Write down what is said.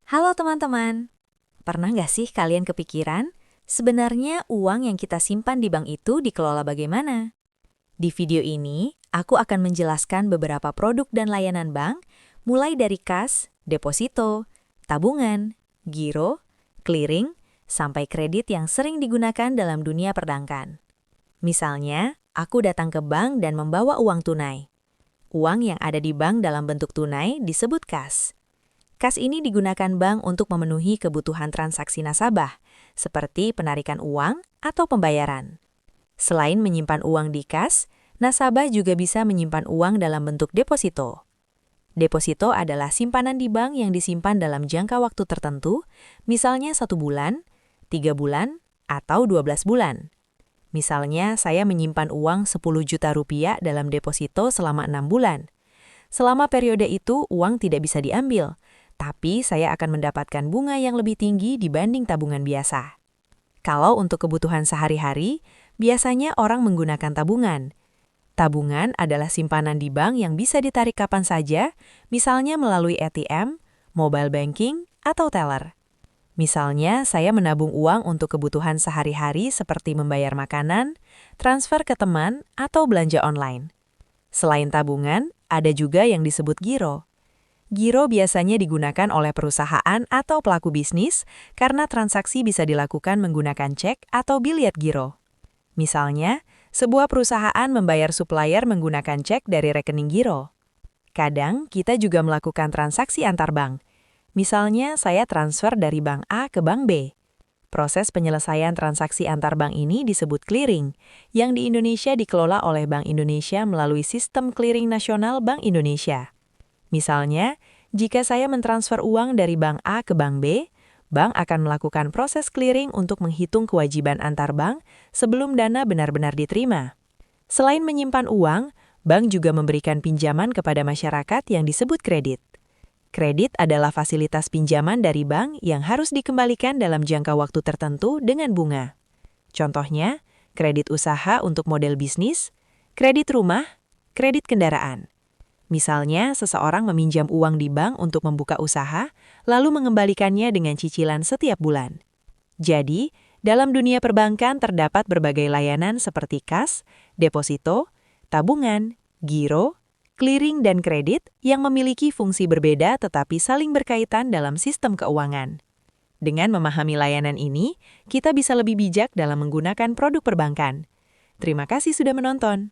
Halo teman-teman, pernah nggak sih kalian kepikiran, sebenarnya uang yang kita simpan di bank itu dikelola bagaimana? Di video ini, aku akan menjelaskan beberapa produk dan layanan bank, mulai dari kas, deposito, tabungan, giro, clearing, sampai kredit yang sering digunakan dalam dunia perbankan. Misalnya, aku datang ke bank dan membawa uang tunai. Uang yang ada di bank dalam bentuk tunai disebut kas. Kas ini digunakan bank untuk memenuhi kebutuhan transaksi nasabah, seperti penarikan uang atau pembayaran. Selain menyimpan uang di kas, nasabah juga bisa menyimpan uang dalam bentuk deposito. Deposito adalah simpanan di bank yang disimpan dalam jangka waktu tertentu, misalnya 1 bulan, 3 bulan, atau 12 bulan. Misalnya, saya menyimpan uang 10 juta rupiah dalam deposito selama 6 bulan. Selama periode itu, uang tidak bisa diambil, tapi saya akan mendapatkan bunga yang lebih tinggi dibanding tabungan biasa. Kalau untuk kebutuhan sehari-hari, biasanya orang menggunakan tabungan. Tabungan adalah simpanan di bank yang bisa ditarik kapan saja, misalnya melalui ATM, mobile banking, atau teller. Misalnya, saya menabung uang untuk kebutuhan sehari-hari seperti membayar makanan, transfer ke teman, atau belanja online. Selain tabungan, ada juga yang disebut giro. Giro biasanya digunakan oleh perusahaan atau pelaku bisnis karena transaksi bisa dilakukan menggunakan cek atau biliet giro. Misalnya, sebuah perusahaan membayar supplier menggunakan cek dari rekening giro. Kadang, kita juga melakukan transaksi antar bank. Misalnya, saya transfer dari bank A ke bank B. Proses penyelesaian transaksi antar bank ini disebut clearing, yang di Indonesia dikelola oleh Bank Indonesia melalui Sistem Clearing Nasional Bank Indonesia. Misalnya, jika saya mentransfer uang dari bank A ke bank B, bank akan melakukan proses clearing untuk menghitung kewajiban antar bank sebelum dana benar-benar diterima. Selain menyimpan uang, bank juga memberikan pinjaman kepada masyarakat yang disebut kredit. Kredit adalah fasilitas pinjaman dari bank yang harus dikembalikan dalam jangka waktu tertentu dengan bunga. Contohnya, kredit usaha untuk model bisnis, kredit rumah, kredit kendaraan. Misalnya, seseorang meminjam uang di bank untuk membuka usaha, lalu mengembalikannya dengan cicilan setiap bulan. Jadi, dalam dunia perbankan terdapat berbagai layanan seperti kas, deposito, tabungan, giro, clearing, dan kredit yang memiliki fungsi berbeda tetapi saling berkaitan dalam sistem keuangan. Dengan memahami layanan ini, kita bisa lebih bijak dalam menggunakan produk perbankan. Terima kasih sudah menonton.